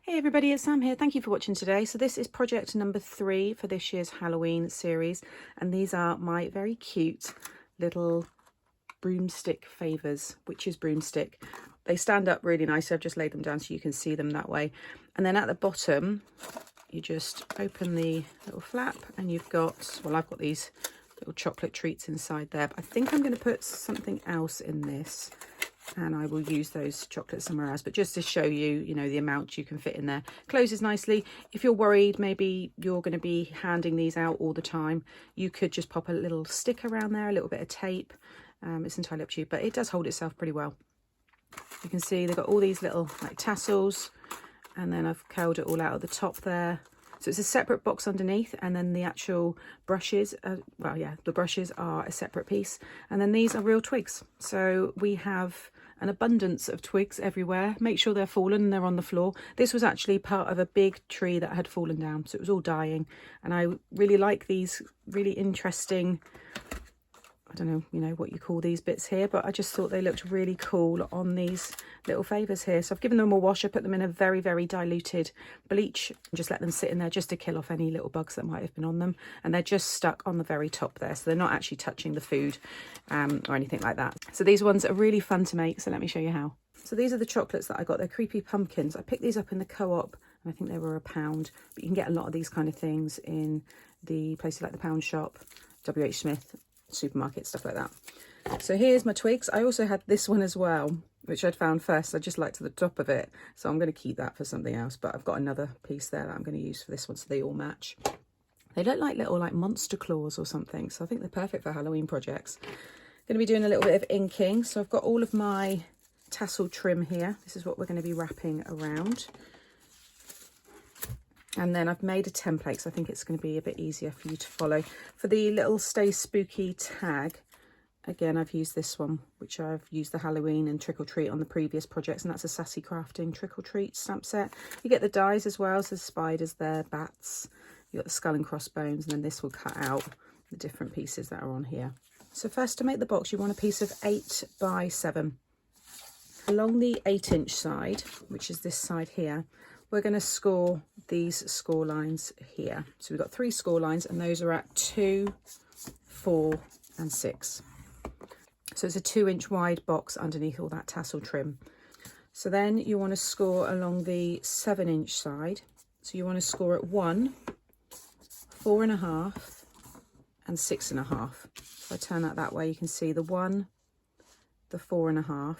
Hey everybody, it's Sam here. Thank you for watching today. So this is project number 3 for this year's Halloween series, and these are my very cute little broomstick favors, witch's broomstick. They stand up really nicely. I've just laid them down so you can see them that way. And then at the bottom, you just open the little flap and you've got, well, I've got these little chocolate treats inside there, but I think I'm going to put something else in this. And I will use those chocolates somewhere else, but just to show you, you know, the amount you can fit in there. Closes nicely. If you're worried maybe you're going to be handing these out all the time, you could just pop a little stick around there, a little bit of tape. It's entirely up to you, but it does hold itself pretty well. You can see they've got all these little like tassels, and then I've curled it all out at the top there. So it's a separate box underneath, and then the actual brushes, the brushes are a separate piece. And then these are real twigs. So we have an abundance of twigs everywhere. Make sure they're fallen and they're on the floor. This was actually part of a big tree that had fallen down, so it was all dying. And I really like these really interesting, I don't know, you know, what you call these bits here, but I just thought they looked really cool on these little favours here. So I've given them a wash. I put them in a very, very diluted bleach and just let them sit in there just to kill off any little bugs that might have been on them. And they're just stuck on the very top there, so they're not actually touching the food or anything like that. So these ones are really fun to make, so let me show you how. So these are the chocolates that I got. They're creepy pumpkins. I picked these up in the co-op, and I think they were £1, but you can get a lot of these kind of things in the places like the Pound Shop, WH Smith, supermarket, stuff like that. So here's my twigs. I also had this one as well, which I'd found first. I just liked the top of it, so I'm going to keep that for something else, but I've got another piece there that I'm going to use for this one, so they all match. They look like little like monster claws or something, so I think they're perfect for Halloween projects. Going to be doing a little bit of inking, so I've got all of my tassel trim here. This is what we're going to be wrapping around. And then I've made a template, so I think it's going to be a bit easier for you to follow. For the little Stay Spooky tag, again, I've used this one, which I've used the Halloween and Trick or Treat on the previous projects, and that's a Sassy Crafting Trick or Treat stamp set. You get the dies as well, so the spiders there, bats, you've got the skull and crossbones, and then this will cut out the different pieces that are on here. So first, to make the box, you want a piece of 8 by 7. Along the 8-inch side, which is this side here, we're going to score these score lines here. So we've got 3 score lines, and those are at 2, 4 and 6. So it's a 2-inch wide box underneath all that tassel trim. So then you want to score along the 7-inch side. So you want to score at 1, 4.5 and 6.5. If I turn that way, you can see the 1, the 4.5,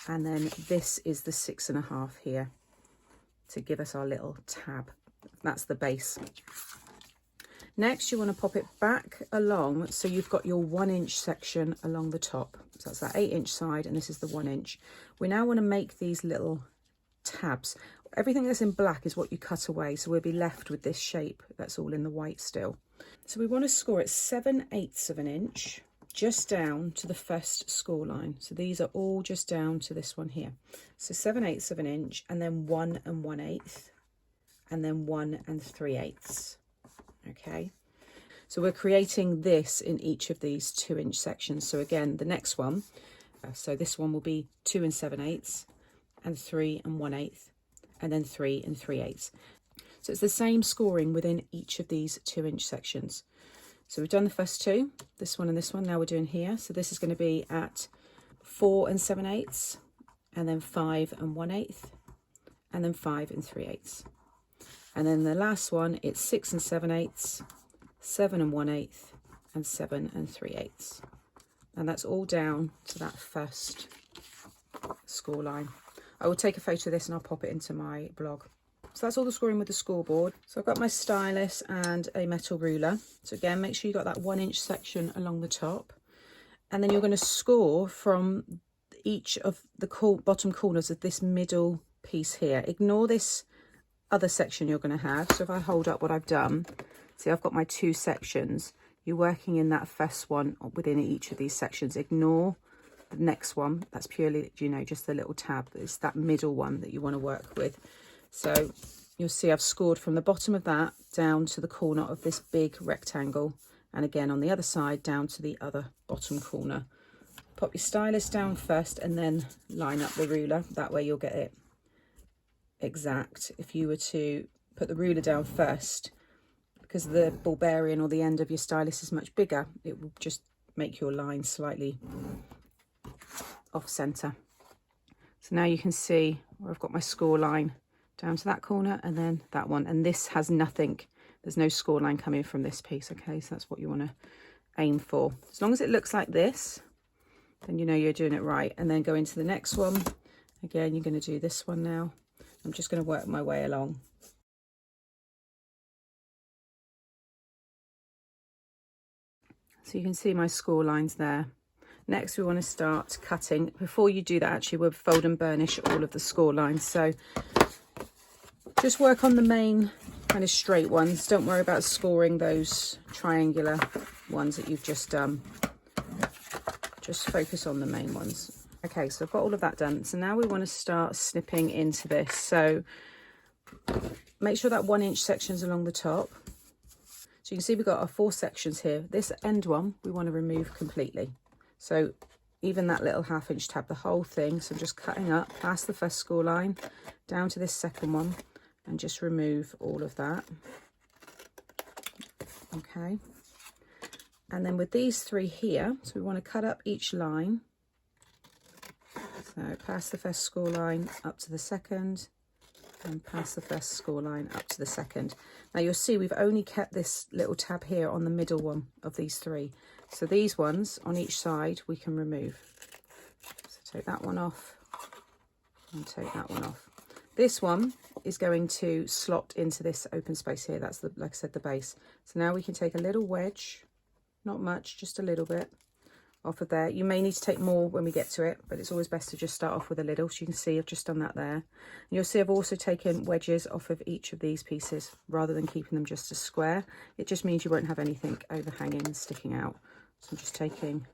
and then this is the 6.5 here, to give us our little tab. That's the base. Next, you want to pop it back along, so you've got your 1-inch section along the top. So that's that 8-inch side, and this is the 1-inch. We now want to make these little tabs. Everything that's in black is what you cut away, so we'll be left with this shape that's all in the white still. So we want to score it 7/8 of an inch, just down to the first score line. So these are all just down to this one here. So 7/8 of an inch, and then 1 1/8, and then 1 3/8. Okay, so we're creating this in each of these 2-inch sections. So again, the next one, so this one will be 2 7/8, and 3 1/8, and then 3 3/8. So it's the same scoring within each of these 2-inch sections. So we've done the first 2, this one and this one. Now we're doing here. So this is going to be at 4 7/8, and then 5 1/8, and then 5 3/8. And then the last one, it's 6 7/8, 7 1/8, and 7 3/8. And that's all down to that first score line. I will take a photo of this and I'll pop it into my blog. So that's all the scoring with the scoreboard. So I've got my stylus and a metal ruler. So again, make sure you got that 1-inch section along the top. And then you're going to score from each of the bottom corners of this middle piece here. Ignore this other section you're going to have. So if I hold up what I've done, see, I've got my 2 sections. You're working in that first one within each of these sections. Ignore the next one. That's purely, you know, just the little tab. It's that middle one that you want to work with. So you'll see I've scored from the bottom of that down to the corner of this big rectangle, and again on the other side down to the other bottom corner. Pop your stylus down first and then line up the ruler. That way you'll get it exact if you were to put the ruler down first, because the Bulgarian or the end of your stylus is much bigger. It will just make your line slightly off center. So now you can see where I've got my score line down to that corner and then that one, and this has nothing, there's no score line coming from this piece. Okay, so that's what you want to aim for. As long as it looks like this, then you know you're doing it right. And then go into the next one. Again, you're going to do this one now. I'm just going to work my way along. So you can see my score lines there. Next, we want to start cutting. Before you do that, actually, we'll fold and burnish all of the score lines. So just work on the main kind of straight ones. Don't worry about scoring those triangular ones that you've just done. Just focus on the main ones. Okay, so I've got all of that done. So now we want to start snipping into this. So make sure that 1 inch section's along the top. So you can see we've got our 4 sections here. This end one, we want to remove completely. So even that little 1/2 inch tab, the whole thing. So I'm just cutting up past the first score line, down to this second one, and just remove all of that. Okay. And then with these 3 here, so we want to cut up each line. So past the first score line up to the second, and past the first score line up to the second. Now you'll see we've only kept this little tab here on the middle one of these 3. So these ones on each side we can remove. So take that one off and take that one off. This one is going to slot into this open space here. That's, like I said, the base. So now we can take a little wedge, not much, just a little bit off of there. You may need to take more when we get to it, but it's always best to just start off with a little. So you can see I've just done that there. And you'll see I've also taken wedges off of each of these pieces rather than keeping them just a square. It just means you won't have anything overhanging and sticking out. So I'm just taking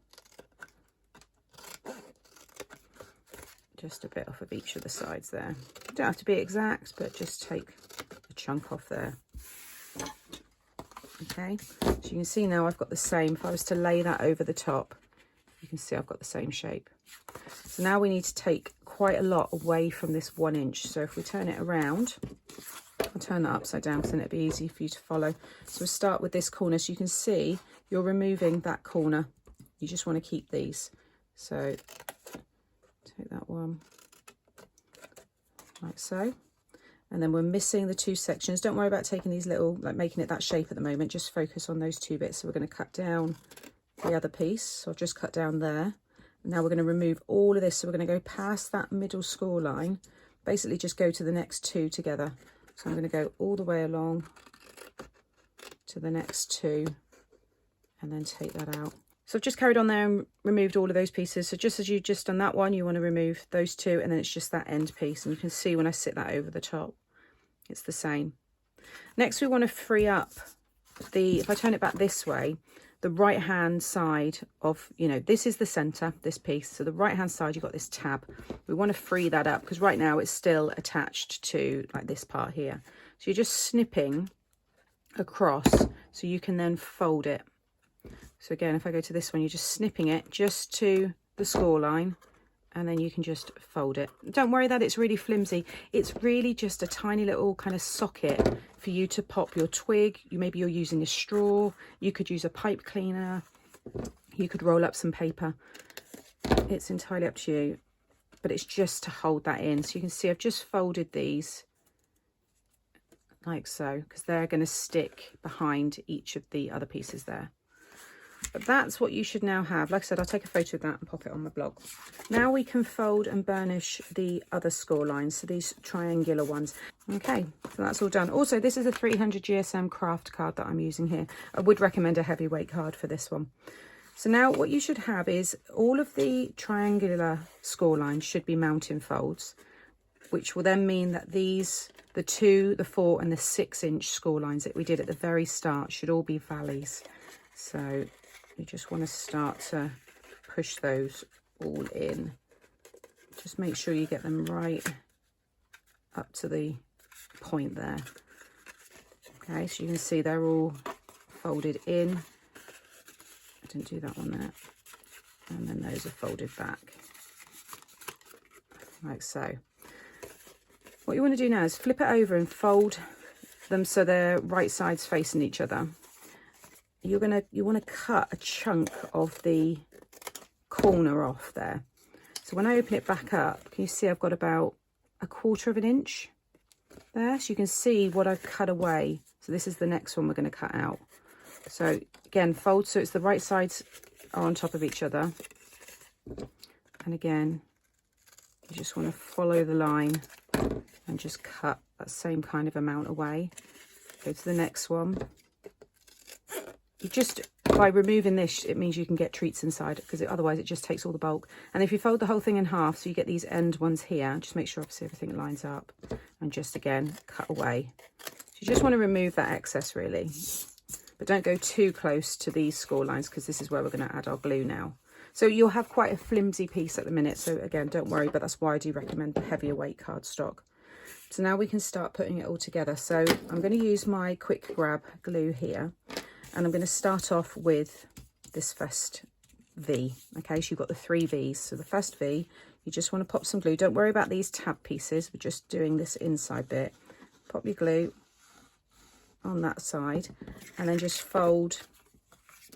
just a bit off of each of the sides there. You don't have to be exact, but just take a chunk off there. Okay, so you can see now I've got the same. If I was to lay that over the top, you can see I've got the same shape. So now we need to take quite a lot away from this 1 inch. So if we turn it around, I'll turn that upside down so then it'll be easy for you to follow. So we'll start with this corner. So you can see you're removing that corner. You just want to keep these. So take that one like so. And then we're missing the 2 sections. Don't worry about taking these little, like making it that shape at the moment. Just focus on those 2 bits. So we're going to cut down the other piece. So I've just cut down there. And now we're going to remove all of this. So we're going to go past that middle score line. Basically just go to the next 2 together. So I'm going to go all the way along to the next 2 and then take that out. So I've just carried on there and removed all of those pieces. So just as you've just done that one, you want to remove those 2 and then it's just that end piece. And you can see when I sit that over the top, it's the same. Next, we want to free up the, if I turn it back this way, the right hand side of, you know, this is the center, this piece. So the right hand side, you've got this tab. We want to free that up because right now it's still attached to like this part here. So you're just snipping across so you can then fold it. So again, if I go to this one, you're just snipping it just to the score line and then you can just fold it. Don't worry that it's really flimsy. It's really just a tiny little kind of socket for you to pop your twig. Maybe you're using a straw. You could use a pipe cleaner. You could roll up some paper. It's entirely up to you, but it's just to hold that in. So you can see I've just folded these like so because they're going to stick behind each of the other pieces there. But that's what you should now have. Like I said, I'll take a photo of that and pop it on my blog. Now we can fold and burnish the other score lines, so these triangular ones. Okay, so that's all done. Also, this is a 300 GSM Kraft card that I'm using here. I would recommend a heavyweight card for this one. So now what you should have is all of the triangular score lines should be mounting folds, which will then mean that these, the 2, the 4 and the 6 inch score lines that we did at the very start should all be valleys. So you just want to start to push those all in. Just make sure you get them right up to the point there. Okay, so you can see they're all folded in. I didn't do that one there. And then those are folded back, like so. What you want to do now is flip it over and fold them so they're right sides facing each other. You want to cut a chunk of the corner off there. So when I open it back up, can you see I've got about 1/4 of an inch there? So you can see what I've cut away. So this is the next one we're going to cut out. So again, fold so it's the right sides are on top of each other. And again, you just want to follow the line and just cut that same kind of amount away. Go to the next one. You just, by removing this, it means you can get treats inside, because otherwise it just takes all the bulk. And if you fold the whole thing in half, so you get these end ones here, just make sure obviously everything lines up, and just again cut away. So you just want to remove that excess really, but don't go too close to these score lines, because this is where we're going to add our glue now. So you'll have quite a flimsy piece at the minute, so again, don't worry, but that's why I do recommend the heavier weight cardstock. So now we can start putting it all together. So I'm going to use my quick grab glue here, and I'm going to start off with this first V. Okay, so you've got the 3 V's. So the first V, you just want to pop some glue. Don't worry about these tab pieces. We're just doing this inside bit. Pop your glue on that side, and then just fold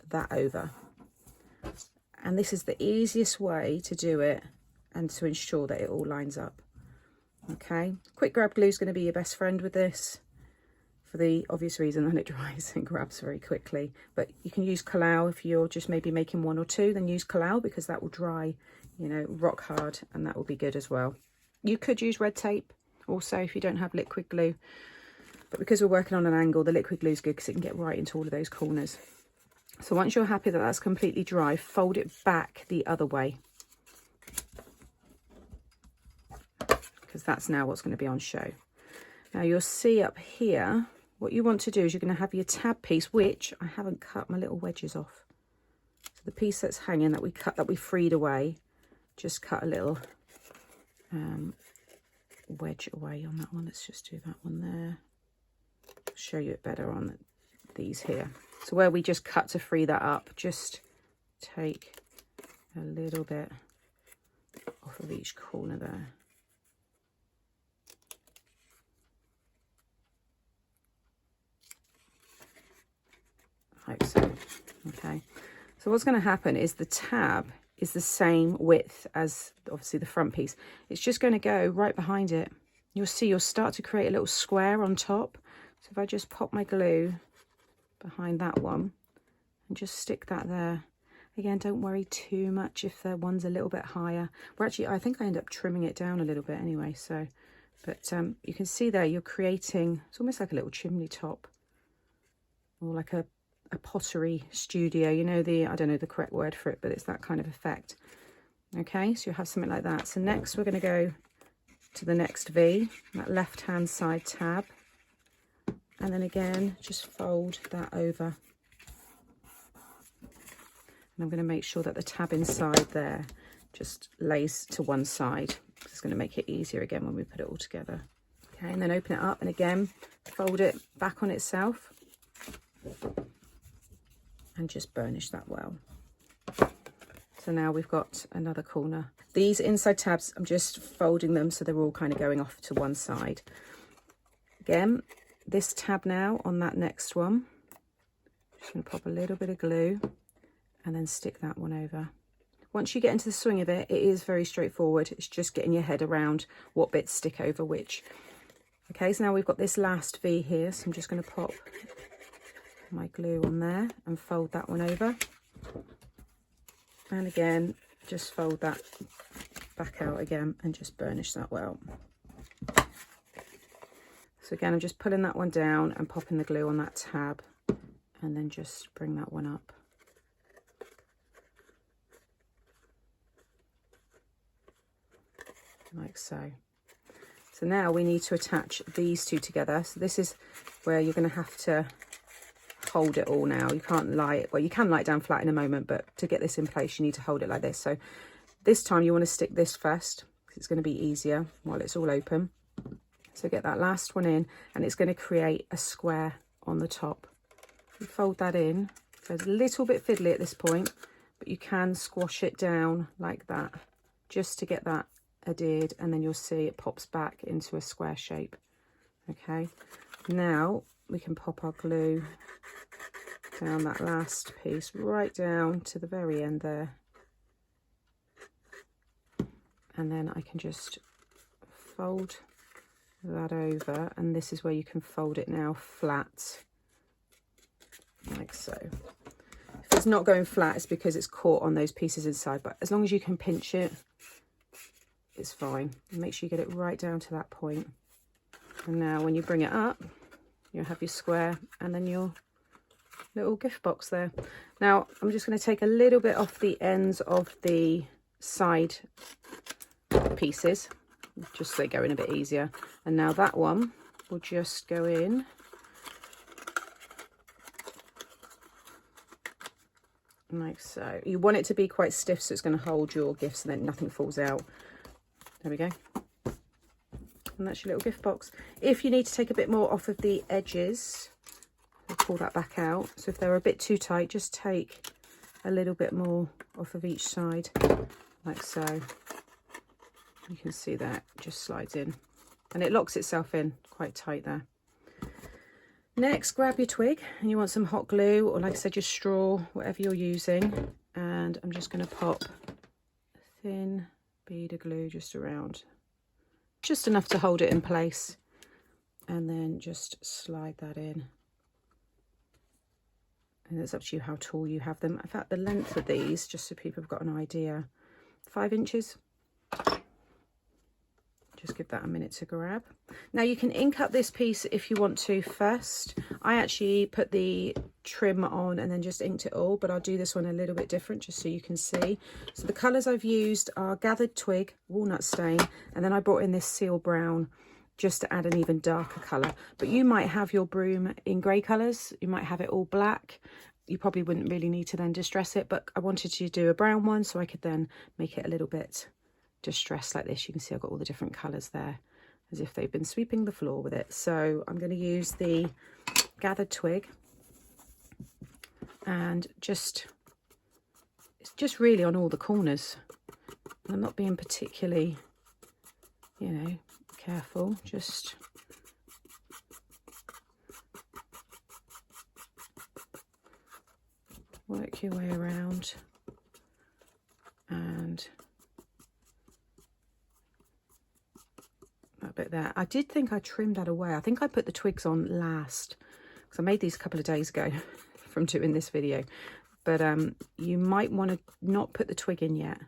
that over. And this is the easiest way to do it and to ensure that it all lines up. Okay, quick grab glue is going to be your best friend with this, for the obvious reason that it dries and grabs very quickly. But you can use Kalau if you're just maybe making 1 or 2, then use Kalau, because that will dry, you know, rock hard, and that will be good as well. You could use red tape also if you don't have liquid glue, but because we're working on an angle, the liquid glue is good because it can get right into all of those corners. So once you're happy that that's completely dry, fold it back the other way, because that's now what's going to be on show. Now you'll see up here, what you want to do is you're going to have your tab piece, which I haven't cut my little wedges off. So the piece that's hanging that we cut, that we freed away, just cut a little wedge away on that one. Let's just do that one there. I'll show you it better on these here. So where we just cut to free that up, just take a little bit off of each corner there. Like so. Okay, so what's going to happen is the tab is the same width as obviously the front piece. It's just going to go right behind it. You'll see you'll start to create a little square on top. So if I just pop my glue behind that one and just stick that there. Again, don't worry too much if the one's a little bit higher. Well, actually, I think I end up trimming it down a little bit anyway. So, but you can see there you're creating, it's almost like a little chimney top, or like a pottery studio, you know, I don't know the correct word for it, but it's that kind of effect. Okay, so you'll have something like that. So next we're going to go to the next V, that left hand side tab, and then again just fold that over, and I'm going to make sure that the tab inside there just lays to one side. It's going to make it easier again when we put it all together. Okay, and then open it up and again fold it back on itself and just burnish that well. So now we've got another corner. These inside tabs, I'm just folding them so they're all kind of going off to one side. Again, this tab now on that next one, just going to pop a little bit of glue and then stick that one over. Once you get into the swing of it, it is very straightforward. It's just getting your head around what bits stick over which. Okay, so now we've got this last V here, so I'm just going to pop my glue on there and fold that one over, and again just fold that back out again and just burnish that well. So again, I'm just pulling that one down and popping the glue on that tab, and then just bring that one up. Like so. So now we need to attach these two together. So this is where you're going to have to hold it all now. You can't lie it, well, you can lie it down flat in a moment, but to get this in place you need to hold it like this. So this time you want to stick this first because it's going to be easier while it's all open. So get that last one in, and it's going to create a square on the top. You fold that in. So it's a little bit fiddly at this point, but you can squash it down like that just to get that adhered, and then you'll see it pops back into a square shape. Okay, now we can pop our glue down that last piece right down to the very end there, and then I can just fold that over, and this is where you can fold it now flat, like so. If it's not going flat, it's because it's caught on those pieces inside, but as long as you can pinch it, it's fine. And make sure you get it right down to that point. And now when you bring it up, you'll have your square and then your little gift box there. Now I'm just going to take a little bit off the ends of the side pieces, just so they go in a bit easier. And now that one will just go in like so. You want it to be quite stiff so it's going to hold your gifts and then nothing falls out. There we go. And that's your little gift box. If you need to take a bit more off of the edges, I'll pull that back out. So if they're a bit too tight, just take a little bit more off of each side, like so. You can see that just slides in and it locks itself in quite tight there. Next, grab your twig, and you want some hot glue, or like I said, your straw, whatever you're using. And I'm just going to pop a thin bead of glue just around, just enough to hold it in place, and then just slide that in. And it's up to you how tall you have them. In fact, the length of these, just so people have got an idea, 5 inches. Just give that a minute to grab. Now you can ink up this piece if you want to first. I actually put the trim on and then just inked it all, but I'll do this one a little bit different just so you can see. So the colours I've used are gathered twig, walnut stain, and then I brought in this seal brown just to add an even darker colour. But you might have your broom in grey colours, you might have it all black. You probably wouldn't really need to then distress it, but I wanted to do a brown one so I could then make it a little bit distressed like this. You can see I've got all the different colours there, as if they've been sweeping the floor with it. So I'm going to use the gathered twig, and it's just really on all the corners. I'm not being particularly, you know, careful, just work your way around and that bit there. I did think I trimmed that away. I think I put the twigs on last because I made these a couple of days ago from doing this video, but you might want to not put the twig in yet.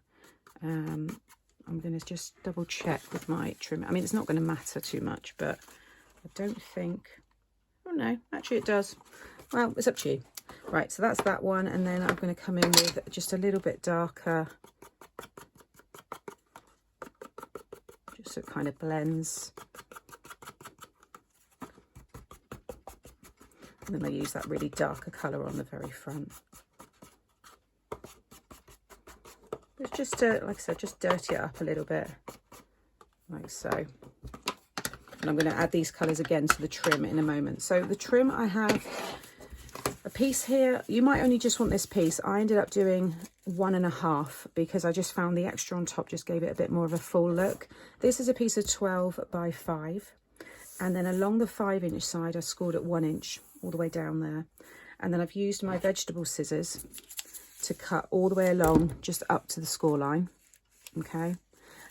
I'm going to just double check with my trim. I mean, it's not going to matter too much, but I don't think, oh no, actually it does. Well, it's up to you. Right, so that's that one, and then I'm going to come in with just a little bit darker, just so it kind of blends. And then I use that really darker colour on the very front. It's just to, like I said, just dirty it up a little bit, like so. And I'm going to add these colours again to the trim in a moment. So the trim, I have a piece here. You might only just want this piece. I ended up doing 1.5 because I just found the extra on top just gave it a bit more of a full look. This is a piece of 12 by 5, and then along the 5-inch side I scored at 1 inch all the way down there, and then I've used my vegetable scissors to cut all the way along just up to the score line. Okay,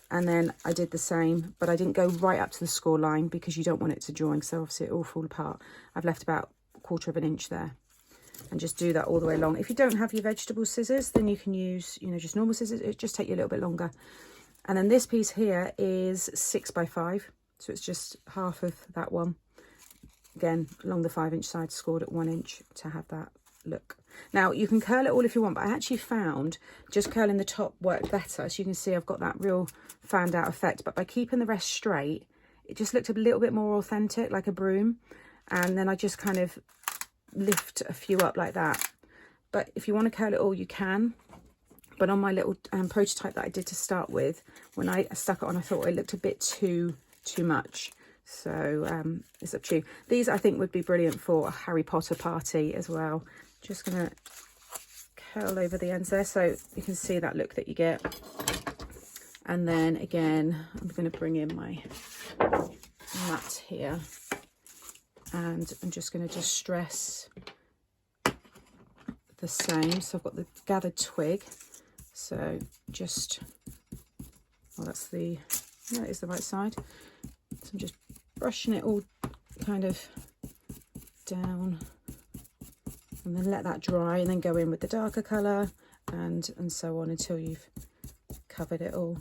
and then I did the same, but I didn't go right up to the score line because you don't want it to join, so obviously it all fall apart. I've left about 1/4 inch there, and just do that all the way along. If you don't have your vegetable scissors, then you can use, you know, just normal scissors. It just take you a little bit longer. And then this piece here is 6 by 5, so it's just half of that one. Again, along the 5-inch side, scored at 1 inch to have that look. Now you can curl it all if you want, but I actually found just curling the top worked better. So you can see I've got that real fanned out effect, but by keeping the rest straight, it just looked a little bit more authentic, like a broom. And then I just kind of lift a few up like that. But if you want to curl it all, you can. But on my little prototype that I did to start with, when I stuck it on, I thought it looked a bit too much. So it's up to you. These I think would be brilliant for a Harry Potter party as well. Just gonna curl over the ends there so you can see that look that you get. And then again, I'm going to bring in my mat here, and I'm just going to distress the same. So I've got the gathered twig, so just, well, that's the, no, it is the right side. So I'm just brushing it all kind of down, and then let that dry, and then go in with the darker colour, and so on until you've covered it all.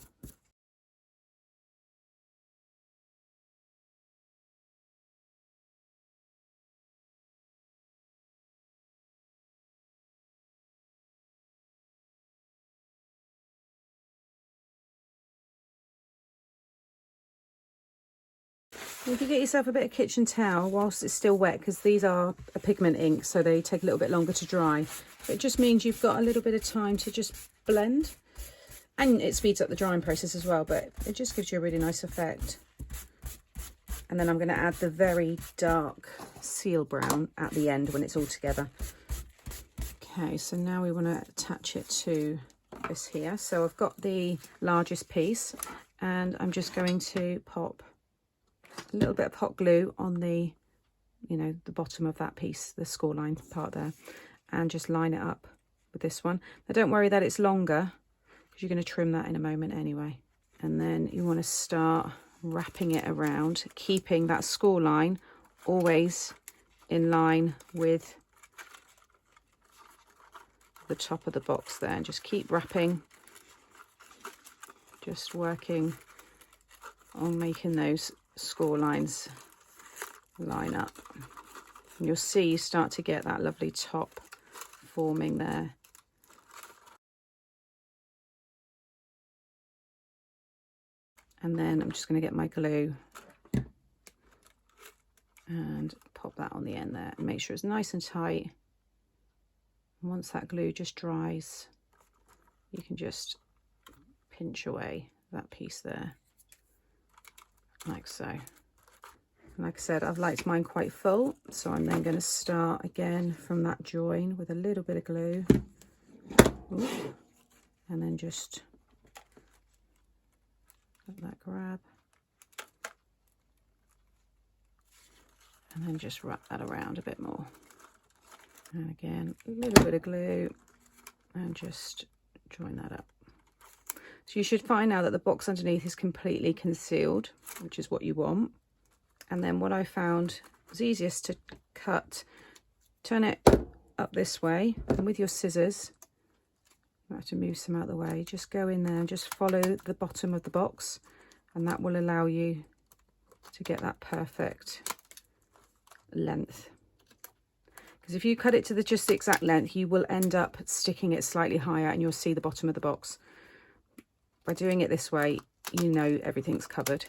If you get yourself a bit of kitchen towel whilst it's still wet, because these are a pigment ink, so they take a little bit longer to dry. It just means you've got a little bit of time to just blend, and it speeds up the drying process as well, but it just gives you a really nice effect. And then I'm going to add the very dark seal brown at the end when it's all together. Okay, so now we want to attach it to this here. So I've got the largest piece, and I'm just going to pop a little bit of hot glue on the, you know, the bottom of that piece, the score line part there, and just line it up with this one. Now don't worry that it's longer, because you're going to trim that in a moment anyway. And then you want to start wrapping it around, keeping that score line always in line with the top of the box there, and just keep wrapping, just working on making those score lines line up, and you'll see you start to get that lovely top forming there. And then I'm just going to get my glue and pop that on the end there, and make sure it's nice and tight. And once that glue just dries, you can just pinch away that piece there, like so. Like I said, I've liked mine quite full, so I'm then going to start again from that join with a little bit of glue. Ooh. And then just let that grab, and then just wrap that around a bit more. And again, a little bit of glue, and just join that up. So you should find now that the box underneath is completely concealed, which is what you want. And then what I found was easiest to cut, turn it up this way, and with your scissors, you have to move some out of the way, just go in there and just follow the bottom of the box, and that will allow you to get that perfect length. Because if you cut it to the just the exact length, you will end up sticking it slightly higher, and you'll see the bottom of the box. By doing it this way, you know everything's covered.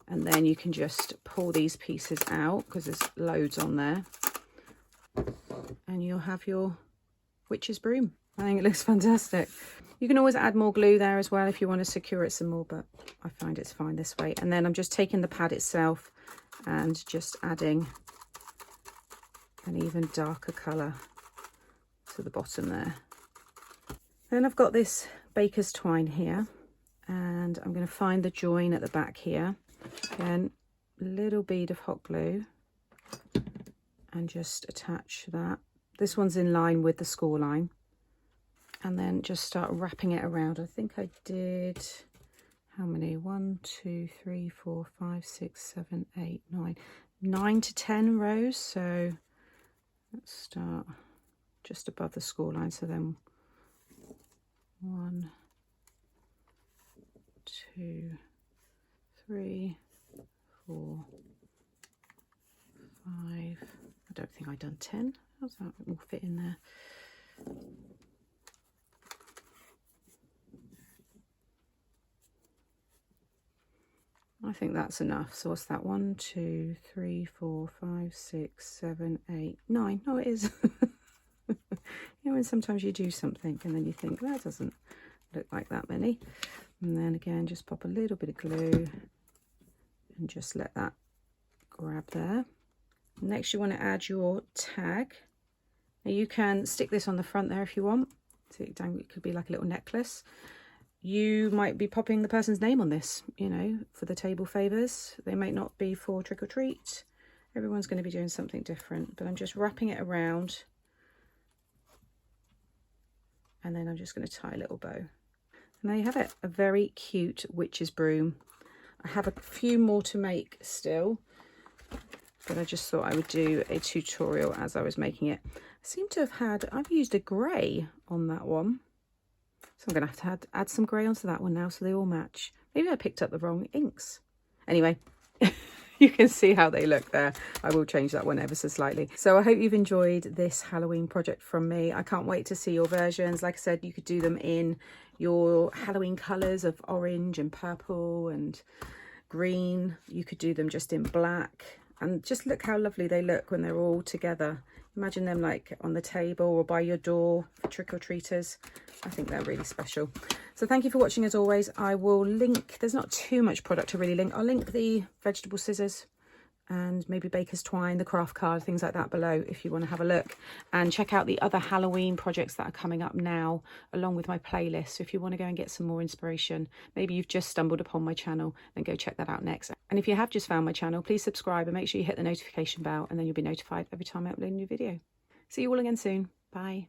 And then you can just pull these pieces out, because there's loads on there, and you'll have your Witches Broom. I think it looks fantastic. You can always add more glue there as well if you want to secure it some more, but I find it's fine this way. And then I'm just taking the pad itself and just adding an even darker colour to the bottom there. Then I've got this baker's twine here, and I'm going to find the join at the back here. Again, a little bead of hot glue, and just attach that. This one's in line with the score line, and then just start wrapping it around. I think I did, how many? 1, 2, 3, 4, 5, 6, 7, 8, 9 to 10 rows. So let's start just above the score line. So then 1, 2, 3, 4, 5. I don't think I've done 10. How's that will fit in there? I think that's enough. So what's that? 1, 2, 3, 4, 5, 6, 7, 8, 9. Oh, it is. You know, when sometimes you do something and then you think that doesn't look like that many, and then again just pop a little bit of glue and just let that grab there. Next you want to add your tag. Now you can stick this on the front there if you want, so it could be like a little necklace. you might be popping the person's name on this, you know, for the table favours. They might not be for trick or treat. Everyone's going to be doing something different, but I'm just wrapping it around. And then I'm just going to tie a little bow. And there you have it, a very cute witch's broom. I have a few more to make still, but I just thought I would do a tutorial as I was making it. I seem to have had, I've used a grey on that one. So I'm going to have to add some grey onto that one now so they all match. Maybe I picked up the wrong inks. Anyway, you can see how they look there. I will change that one ever so slightly. So I hope you've enjoyed this Halloween project from me. I can't wait to see your versions. Like I said, you could do them in your Halloween colours of orange and purple and green. You could do them just in black. And just look how lovely they look when they're all together. Imagine them like on the table or by your door for trick-or-treaters. I think they're really special. So thank you for watching as always. I will link, there's not too much product to really link. I'll link the vegetable scissors and maybe baker's twine, the craft card, things like that below if you want to have a look. And check out the other Halloween projects that are coming up now along with my playlist. So if you want to go and get some more inspiration, maybe you've just stumbled upon my channel, then go check that out next. And if you have just found my channel, please subscribe and make sure you hit the notification bell and then you'll be notified every time I upload a new video. See you all again soon. Bye.